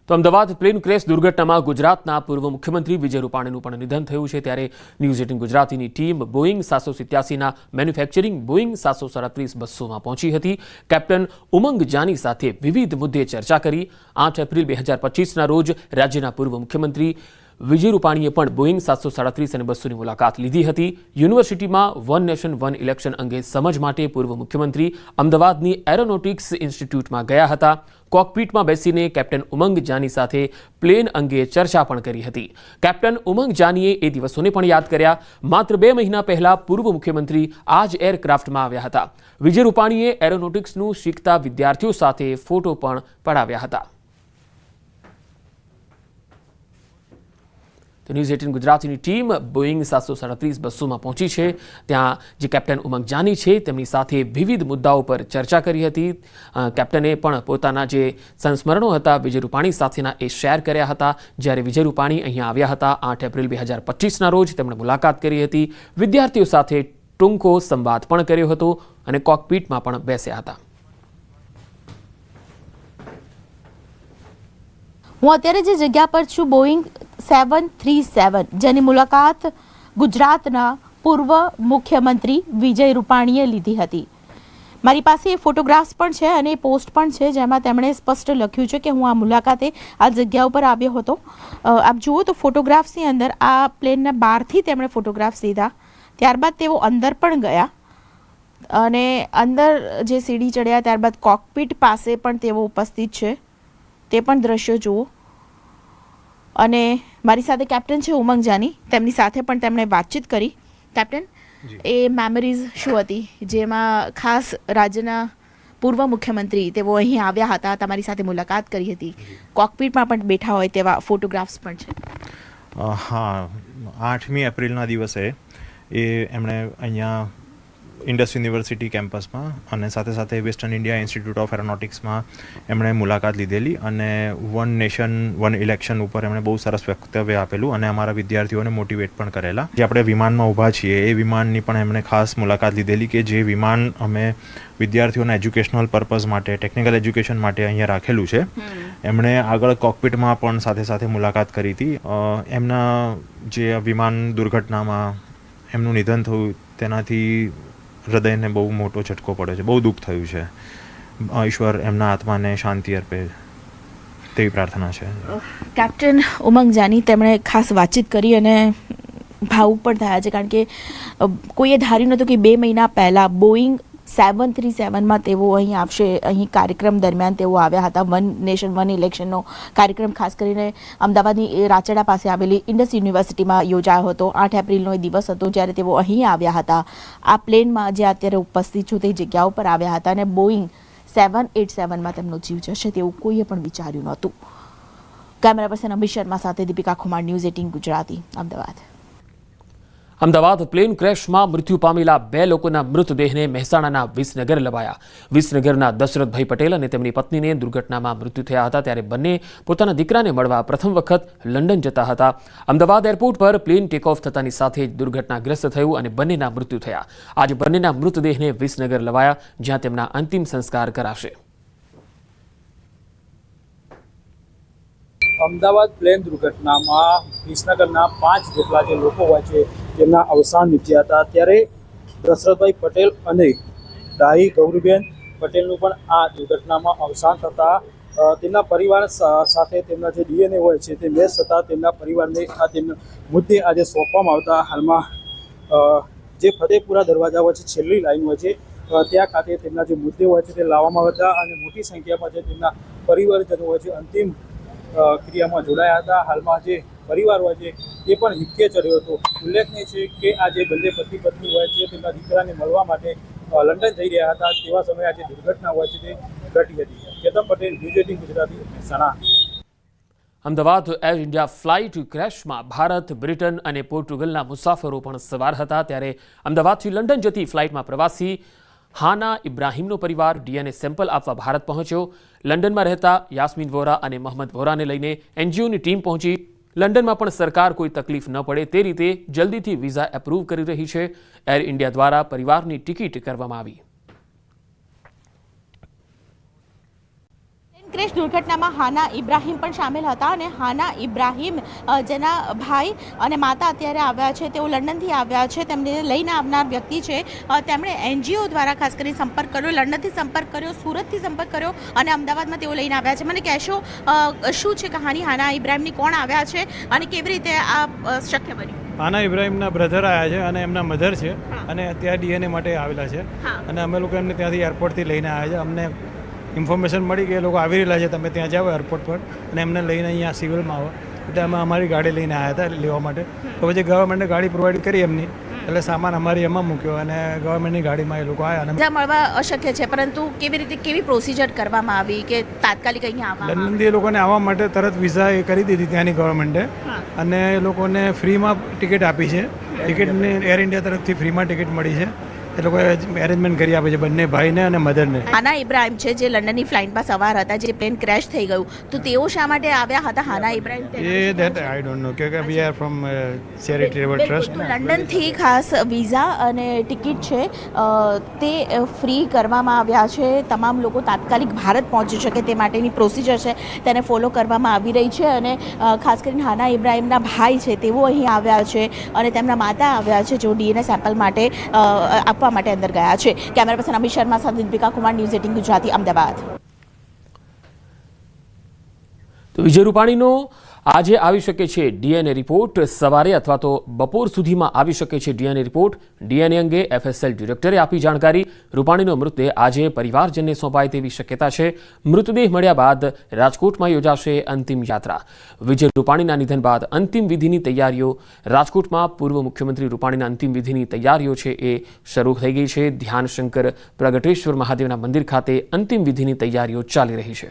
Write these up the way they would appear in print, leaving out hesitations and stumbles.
તો Ahmedabad plane crash દુર્ઘટનામાં ગુજરાતના પૂર્વ મુખ્યમંત્રી વિજય રૂપાણીનું પણ નિધન થયું છે। ત્યારે ન્યૂઝ 18 ગુજરાતીની ટીમ બોઈંગ 787ના મેન્યુફેક્ચરિંગ બોઈંગ 737 બસોમાં પહોંચી હતી। કેપ્ટન ઉમંગ જાની સાથે વિવિધ મુદ્દે ચર્ચા કરી। 8 એપ્રિલ 2025ના રોજ રાજ્યના પૂર્વ મુખ્યમંત્રી વિજય રૂપાણીએ પણ બોઈંગ 737 અને બસોની મુલાકાત લીધી હતી। યુનિવર્સિટીમાં વન નેશન વન ઇલેક્શન અંગે સમજ માટે પૂર્વ મુખ્યમંત્રી અમદાવાદની એરોનોટિક્સ ઇન્સ્ટિટ્યૂટમાં ગયા હતા। કોકપીટમાં બેસીને કેપ્ટન ઉમંગ જાની સાથે પ્લેન અંગે ચર્ચા પણ કરી હતી। કેપ્ટન ઉમંગ જાનીએ એ દિવસોને પણ યાદ કર્યા। માત્ર 2 મહિના પહેલા પૂર્વ મુખ્યમંત્રી આ જ એરક્રાફ્ટમાં આવ્યા હતા। વિજય રૂપાણીએ એરોનોટિક્સનું શીખતા વિદ્યાર્થીઓ સાથે ફોટો પણ પડાવ્યા હતા। તો ન્યૂઝ 18 ગુજરાતીની ટીમ બોઈંગ 737 બસોમાં પહોંચી છે। ત્યાં જે કેપ્ટન ઉમંગ જાની છે તેમની સાથે વિવિધ મુદ્દાઓ પર ચર્ચા કરી હતી। કેપ્ટને પણ પોતાના જે સંસ્મરણો હતા વિજય રૂપાણી સાથેના એ શેર કર્યા હતા। જ્યારે વિજય રૂપાણી અહીંયા આવ્યા હતા 8 એપ્રિલ 2025ના રોજ તેમણે મુલાકાત કરી હતી। વિદ્યાર્થીઓ સાથે ટૂંકો સંવાદ પણ કર્યો હતો અને કોકપીટમાં પણ બેસ્યા હતા। હું અત્યારે જે જગ્યા પર છું બોઈંગ 737 જેની મુલાકાત ગુજરાતના પૂર્વ મુખ્યમંત્રી વિજય રૂપાણીએ લીધી હતી। મારી પાસે ફોટોગ્રાફ્સ પણ છે અને પોસ્ટ પણ છે જેમાં તેમણે સ્પષ્ટ લખ્યું છે કે હું આ મુલાકાતે આ જગ્યા ઉપર આવ્યો હતો। આપ જુઓ તો ફોટોગ્રાફ્સની અંદર આ પ્લેનના બહારથી તેમણે ફોટોગ્રાફ્સ લીધા। ત્યારબાદ તેઓ અંદર પણ ગયા અને અંદર જે સીડી ચડ્યા ત્યારબાદ કોકપીટ પાસે પણ તેઓ ઉપસ્થિત છે। તે પણ દ્રશ્યો જુઓ અને મારી સાથે કેપ્ટન છે ઉમંગ જાની, તેમની સાથે પણ તેમણે વાતચીત કરી। કેપ્ટન, એ મેમરીઝ શું હતી જેમાં ખાસ રાજ્યના પૂર્વ મુખ્યમંત્રી તેઓ અહીં આવ્યા હતા, તમારી સાથે મુલાકાત કરી હતી, કોકપીટમાં પણ બેઠા હોય તેવા ફોટોગ્રાફ્સ પણ છે? હા, 8મી એપ્રિલના દિવસે એમણે અહીંયા ઇન્ડસ યુનિવર્સિટી કેમ્પસમાં અને સાથે સાથે વેસ્ટર્ન ઇન્ડિયા ઇન્સ્ટિટ્યૂટ ઓફ એરોનોટિક્સમાં એમણે મુલાકાત લીધેલી અને વન નેશન વન ઇલેક્શન ઉપર એમણે બહુ સરસ વક્તવ્ય આપેલું અને અમારા વિદ્યાર્થીઓને મોટિવેટ પણ કરેલા। જે આપણે વિમાનમાં ઊભા છીએ એ વિમાનની પણ એમણે ખાસ મુલાકાત લીધેલી કે જે વિમાન અમે વિદ્યાર્થીઓના એજ્યુકેશનલ પર્પઝ માટે ટેકનિકલ એજ્યુકેશન માટે અહીંયા રાખેલું છે। એમણે આગળ કોકપીટમાં પણ સાથે સાથે મુલાકાત કરી હતી। એમના જે વિમાન દુર્ઘટનામાં એમનું નિધન થયું તેનાથી હૃદયને બહુ મોટો ઝટકો પડ્યો છે, બહુ દુઃખ થયું છે। ઈશ્વર એમના આત્માને શાંતિ અર્પે તેવી પ્રાર્થના છે। કેપ્ટન ઉમંગ જાની તેમણે ખાસ વાતચીત કરી અને ભાવુક પણ થયા છે કારણ કે કોઈએ ધાર્યું નહોતું કે 2 મહિના પહેલાં બોઈંગ 737માં તેઓ અહીં આવશે। અહીં કાર્યક્રમ દરમિયાન તેઓ આવ્યા હતા। વન નેશન વન ઇલેક્શનનો કાર્યક્રમ ખાસ કરીને અમદાવાદની રાચડા પાસે આવેલી ઇન્ડસ યુનિવર્સિટીમાં યોજાયો હતો। 8 એપ્રિલનો એ દિવસ હતો જ્યારે તેઓ અહીં આવ્યા હતા। આ પ્લેનમાં જે અત્યારે ઉપસ્થિત છું તે જગ્યા ઉપર આવ્યા હતા અને બોઈંગ 787માં તેમનો જીવ જશે તેવું કોઈએ પણ વિચાર્યું નહોતું। કેમેરા પર્સન અમિત શર્મા સાથે દીપિકા કુમાર, ન્યૂઝ 18 ગુજરાતી, અમદાવાદ। અમદાવાદ પ્લેન ક્રેશમાં મૃત્યુ પામેલા 2 લોકોના મૃતદેહને મહેસાણાના વિસનગર લવાયા। વિસનગરના દશરથભાઈ પટેલ અને તેમની પત્નીને દુર્ઘટનામાં મૃત્યુ થયા હતા। ત્યારે બંને પોતાના દીકરાને મળવા પ્રથમ વખત લંડન જતા હતા। અમદાવાદ એરપોર્ટ પર પ્લેન ટેક ઓફ થતાની સાથે જ દુર્ઘટનાગ્રસ્ત થયું અને બંનેના મૃત્યુ થયા। આજે બંનેના મૃતદેહને વિસનગર લવાયા જ્યાં તેમના અંતિમ સંસ્કાર કરાશે। અમદાવાદ પ્લેન દુર્ઘટનામાં વિસનગરના 5 જેટલા જે લોકો હોય છે તેમના અવસાન નીપજ્યા હતા। ત્યારે દશરથભાઈ પટેલ અને ડાહી ગૌરીબેન પટેલનું પણ આ દુર્ઘટનામાં અવસાન થતાં તેમના પરિવાર સાથે તેમના જે ડીએનએ હોય છે તે મેચ થતાં તેમના પરિવારને આ તેમના મુદ્દે આજે સોંપવામાં આવતા હાલમાં જે ફતેપુરા દરવાજા હોય છે છેલ્લી લાઈન હોય છે ત્યાં ખાતે તેમના જે મુદ્દે હોય છે તે લાવવામાં આવ્યા હતા અને મોટી સંખ્યામાં જે તેમના પરિવારજનો હોય છે અંતિમ ક્રિયામાં જોડાયા હતા। હાલમાં જે પરિવાર હોય છે એ પણ હિપકે ચડ્યો હતો। ઉલ્લેખનીય છે કે આ જે બંને પતિ પત્ની હોય છે તેમના દીકરાને મળવા માટે લંડન જઈ રહ્યા હતા તેવા સમયે આ જે દુર્ઘટના હોય છે તે ઘટી હતી। Ketan Patel, news 18 Gujarati, Mehsana. Ahmedabad air India flight ક્રેશમાં ભારત, બ્રિટન અને પોર્ટુગલના મુસાફરો પણ સવાર હતા। ત્યારે અમદાવાદથી લંડન જતી ફ્લાઇટમાં પ્રવાસી હાના ઇબ્રાહીમનો પરિવાર ડીએનએ સેમ્પલ આપવા ભારત પહોંચ્યો। લંડનમાં રહેતા યાસ્મીન વોરા અને મોહમ્મદ વોરાને લઈને એનજીઓની ટીમ પહોંચી। લંડનમાં પણ સરકાર કોઈ તકલીફ ન પડે તે રીતે જલ્દીથી વિઝા એપ્રૂવ કરી રહી છે। એર ઇન્ડિયા દ્વારા પરિવારની ટિકિટ કરવામાં આવી। ક્રેશ દુર્ઘટનામાં હાના ઇબ્રાહીમ પણ સામેલ હતા અને હાના ઇબ્રાહીમ જેના ભાઈ અને માતા અત્યારે આવ્યા છે, તેઓ લંડનથી આવ્યા છે. તેમને લઈને આવનાર વ્યક્તિ છે, તેમણે NGO દ્વારા ખાસ કરીને સંપર્ક કર્યો, લંડનથી સંપર્ક કર્યો, સુરતથી સંપર્ક કર્યો અને અમદાવાદમાં તેઓ લઈને આવ્યા છે. મને કહેશો શું છે કહાની હાના ઇબ્રાહીમની, કોણ આવ્યા છે અને કેવી રીતે આ શક્ય બન્યું? હાના ઇબ્રાહીમના બ્રધર આવ્યા છે અને એમના મધર છે અને ત્યાં DNA માટે આવેલા છે અને અમે લોકો એમને ત્યાંથી એરપોર્ટથી લઈને આવ્યા છે. અમને ઇન્ફોર્મેશન મળી કે એ લોકો આવી રહેલા છે, તમે ત્યાં જાઓ એરપોર્ટ પર અને એમને લઈને અહીંયા સિવિલમાં આવો. એટલે અમે અમારી ગાડી લઈને આવ્યા હતા લેવા માટે. તો પછી ગવર્મેન્ટે ગાડી પ્રોવાઈડ કરી એમની, એટલે સામાન અમારી એમાં મૂક્યો અને ગવર્મેન્ટની ગાડીમાં એ લોકો આવ્યા. વિઝા મળવા અશક્ય છે, પરંતુ કેવી પ્રોસિજર કરવામાં આવી કે તાત્કાલિક અહીંયા આવવા? લંડનથી એ લોકોને આવવા માટે તરત વિઝા એ કરી દીધી ત્યાંની ગવર્મેન્ટે અને એ લોકોને ફ્રીમાં ટિકિટ આપી છે. ટિકિટને એર ઇન્ડિયા તરફથી ફ્રીમાં ટિકિટ મળી છે. એ લોકોએ અરેન્જમેન્ટ કરી આપે છે બંને ભાઈને અને મધરને. હાના ઇબ્રાહીમ છે જે લંડનની ફ્લાઇટમાં સવાર હતા, જે પ્લેન ક્રેશ થઈ ગયું, તો તેઓ શા માટે આવ્યા હતા હાના ઇબ્રાહીમ? એ ધેટ આઈ ડોન્ટ નો કે we are from charitable trust. લંડનથી ખાસ વિઝા અને ટિકિટ છે તે ફ્રી કરવામાં આવ્યા છે. તમામ લોકો તાત્કાલિક ભારત પહોંચી શકે તે માટેની પ્રોસિજર છે તેને ફોલો કરવામાં આવી રહી છે અને ખાસ કરીને હાના ઇબ્રાહીમના ભાઈ છે તેઓ અહીં આવ્યા છે અને તેમના માતા આવ્યા છે, જેઓ DNA સેમ્પલ માટે આપવા માટે અંદર ગયા છે. કેમેરા પર્સન અમિત શર્મા સાથે દીપિકા કુમાર, ન્યૂઝ 18 ગુજરાતી, અમદાવાદ. તો વિજય રૂપાણીનો આજે આવી શકે છે DNA રિપોર્ટ, સવારે અથવા તો બપોર સુધીમાં આવી શકે છે DNA રિપોર્ટ. DNA અંગે FSL ડિરેક્ટરે આપી જાણકારી. રૂપાણીનો મૃતદેહ આજે પરિવારજનને સોંપાય તેવી શક્યતા છે. મૃતદેહ મળ્યા બાદ રાજકોટમાં યોજાશે અંતિમ યાત્રા. વિજય રૂપાણીના નિધન બાદ અંતિમ વિધિની તૈયારીઓ રાજકોટમાં પૂર્વ મુખ્યમંત્રી રૂપાણીના અંતિમ વિધિની તૈયારીઓ છે એ શરૂ થઈ ગઈ છે. ધ્યાનશંકર પ્રગટેશ્વર મહાદેવના મંદિર ખાતે અંતિમ વિધિની તૈયારીઓ ચાલી રહી છે.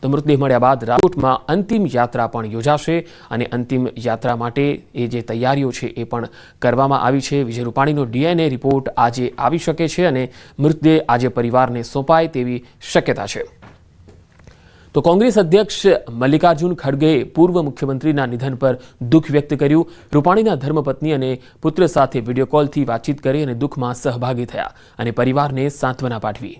તો મૃતદેહ મળ્યા બાદ રાજકોટમાં અંતિમ યાત્રા પણ યોજાશે અને અંતિમ યાત્રા માટે એ જે તૈયારીઓ છે એ પણ કરવામાં આવી છે. વિજય રૂપાણીનો DNA રિપોર્ટ આજે આવી શકે છે અને મૃતદેહ આજે પરિવારને સોંપાય તેવી શક્યતા છે. તો કોંગ્રેસ અધ્યક્ષ મલ્લિકાર્જુન ખડગેએ પૂર્વ મુખ્યમંત્રીના નિધન પર દુઃખ વ્યક્ત કર્યું. રૂપાણીના ધર્મપત્ની અને પુત્ર સાથે વિડીયો કોલથી વાતચીત કરી અને દુઃખમાં સહભાગી થયા અને પરિવારને સાંત્વના પાઠવી.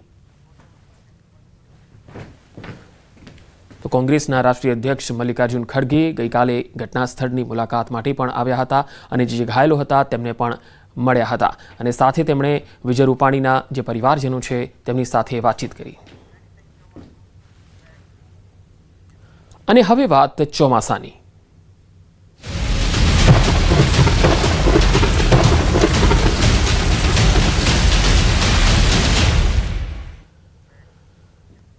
તો કોંગ્રેસના રાષ્ટ્રીય અધ્યક્ષ મલ્લિકાર્જુન ખડગે ગઈકાલે ઘટના સ્થળની મુલાકાત માટે પણ આવ્યા હતા અને જે ઘાયલો હતા તેમને પણ મળ્યા હતા અને સાથે તેમણે વિજય રૂપાણીના જે પરિવારજનો છે તેમની સાથે વાતચીત કરી. અને હવે વાત ચોમાસાની.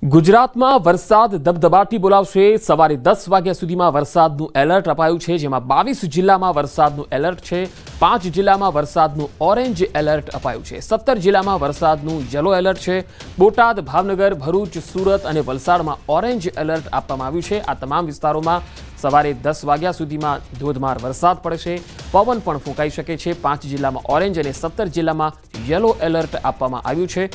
ગુજરાતમાં વરસાદ ધબધબાટી બોલાવશે. સવારે 10 વાગ્યા સુધીમાં વરસાદનું એલર્ટ અપાયું છે, જેમાં 22 જિલ્લામાં વરસાદનું એલર્ટ છે. 5 જિલ્લામાં વરસાદનું ઓરેન્જ એલર્ટ અપાયું છે. 17 જિલ્લામાં વરસાદનું યલો એલર્ટ છે. બોટાદ, ભાવનગર, ભરૂચ, સુરત અને વલસાડમાં ઓરેન્જ એલર્ટ આપવામાં આવ્યું છે. આ તમામ વિસ્તારોમાં સવારે 10 વાગ્યા સુધીમાં ધોધમાર વરસાદ પડશે. પવન પણ ફૂંકાઈ શકે છે. 5 જિલ્લામાં ઓરેન્જ અને 17 જિલ્લામાં યલો એલર્ટ આપવામાં આવ્યું છે.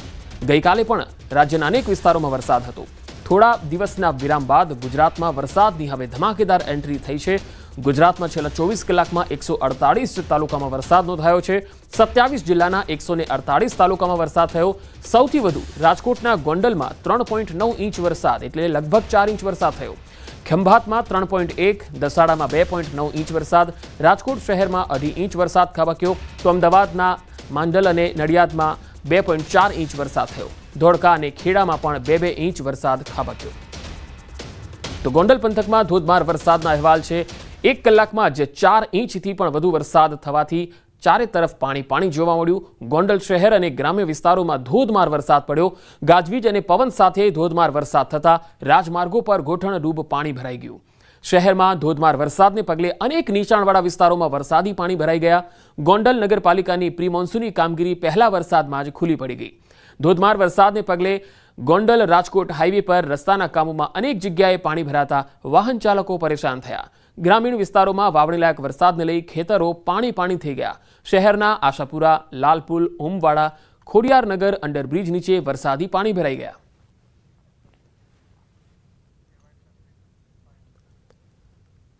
ગઈકાલે પણ રાજ્યના અનેક વિસ્તારોમાં વરસાદ હતો. થોડા દિવસના વિરામ બાદ ગુજરાતમાં વરસાદની હવે ધમાકેદાર એન્ટ્રી થઈ છે. ગુજરાતમાં છેલ્લા 24 કલાકમાં 148 તાલુકામાં વરસાદ નોંધાયો છે. 27 જિલ્લાના 148 તાલુકામાં વરસાદ થયો. સૌથી વધુ રાજકોટના ગોંડલમાં 3.9 ઇંચ વરસાદ એટલે લગભગ 4 ઇંચ વરસાદ થયો. ખંભાતમાં 3.1, દસાડામાં 2.9 ઇંચ વરસાદ, રાજકોટ શહેરમાં 2.5 ઇંચ વરસાદ ખાબક્યો. તો અમદાવાદના માંડલ અને નડિયાદમાં 2.4 ઇંચ વરસાદ થયો. ધોળકા અને ખેડામાં પણ 2 ઇંચ વરસાદ ખાબક્યો. તો ગોંડલ પંથકમાં ધોધમાર વરસાદના અહેવાલ છે. 1 કલાકમાં જ 4 ઇંચથી પણ વધુ વરસાદ થવાથી ચારે તરફ પાણી જોવા મળ્યું. ગોંડલ શહેર અને ગ્રામ્ય વિસ્તારોમાં ધોધમાર વરસાદ પડ્યો. ગાજવીજ અને પવન સાથે ધોધમાર વરસાદ થતા રાજમાર્ગો પર ગોઠણરૂપ પાણી ભરાઈ ગયું. શહેરમાં ધોધમાર વરસાદને પગલે અનેક નીચાણવાળા વિસ્તારોમાં વરસાદી પાણી ભરાઈ ગયા. ગોંડલ નગરપાલિકાની પ્રી મોન્સૂની કામગીરી પહેલા વરસાદમાં જ ખુલ્લી પડી ગઈ. ધોધમાર વરસાદને પગલે ગોંડલ રાજકોટ હાઈવે પર રસ્તાના કામોમાં અનેક જગ્યાએ પાણી ભરાતા વાહન ચાલકો પરેશાન થયા. ગ્રામીણ વિસ્તારોમાં વાવણીલાયક વરસાદને લઈ ખેતરો પાણી થઈ ગયા. શહેરના આશાપુરા, લાલપુલ, ઉમવાડા, ખોડિયારનગર અંડરબ્રિજ નીચે વરસાદી પાણી ભરાઈ ગયા.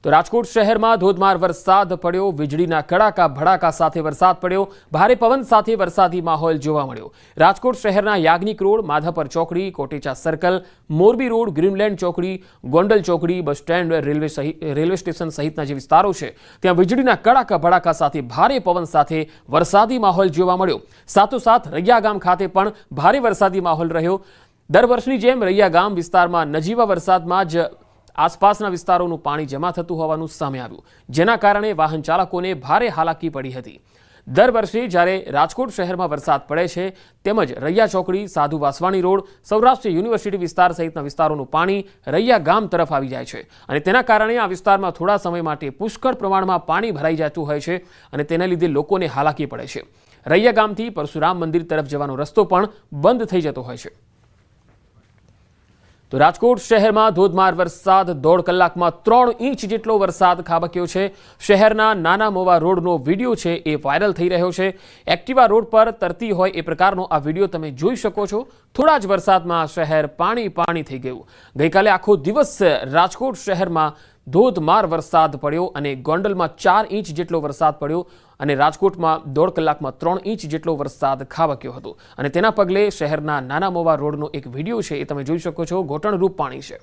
તો રાજકોટ શહેરમાં ધોધમાર વરસાદ પડ્યો, વીજળીના કડાકા ભડાકા સાથે વરસાદ પડ્યો, ભારે પવન સાથે વરસાદી માહોલ જોવા મળ્યો. રાજકોટ શહેરના યાજ્ઞિક રોડ, માધાપર ચોકડી, Kotecha circle, Morbi road, Greenland ચોકડી, ગોંડલ ચોકડી, બસ સ્ટેન્ડ, રેલવે સ્ટેશન સહિતના જે વિસ્તારો છે ત્યાં વીજળીના કડાકા ભડાકા સાથે ભારે પવન સાથે વરસાદી માહોલ જોવા મળ્યો. સાથોસાથ રૈયા ગામ ખાતે પણ ભારે વરસાદી માહોલ રહ્યો. દર વર્ષની જેમ રૈયા ગામ વિસ્તારમાં નજીવા વરસાદમાં જ આસપાસના વિસ્તારોનું પાણી જમા થતું હોવાનું સામે આવ્યું, જેના કારણે વાહન ચાલકોને ભારે હાલાકી પડી હતી. દર વર્ષે જ્યારે રાજકોટ શહેરમાં વરસાદ પડે છે તેમજ રૈયા ચોકડી, સાધુ વાસવાણી રોડ, સૌરાષ્ટ્ર યુનિવર્સિટી વિસ્તાર સહિતના વિસ્તારોનું પાણી રૈયા ગામ તરફ આવી જાય છે અને તેના કારણે આ વિસ્તારમાં થોડા સમય માટે પુષ્કળ પ્રમાણમાં પાણી ભરાઈ જતું હોય છે અને તેના લીધે લોકોને હાલાકી પડે છે. રૈયા ગામથી પરશુરામ મંદિર તરફ જવાનો રસ્તો પણ બંધ થઈ જતો હોય છે. તો રાજકોટ શહેરમાં ધોધમાર વરસાદ, 1.5 કલાકમાં 3 ઇંચ જેટલો વરસાદ ખાબક્યો છે. શહેરના નાના મોવા રોડનો વિડીયો છે એ વાયરલ થઈ રહ્યો છે. એક્ટિવા રોડ પર તરતી હોય એ પ્રકારનો આ વિડીયો તમે જોઈ શકો છો. થોડા જ વરસાદમાં શહેર પાણી થઈ ગયું. ગઈકાલે આખો દિવસ રાજકોટ શહેરમાં ધોધમાર વરસાદ પડ્યો અને ગોંડલમાં 4 ઇંચ જેટલો વરસાદ પડ્યો અને રાજકોટમાં 1.5 કલાકમાં 3 ઇંચ જેટલો વરસાદ ખાબક્યો હતો અને તેના પગલે શહેરના નાના મોવા રોડનો એક વિડીયો છે એ તમે જોઈ શકો છો. ઘોટણરૂપ પાણી છે.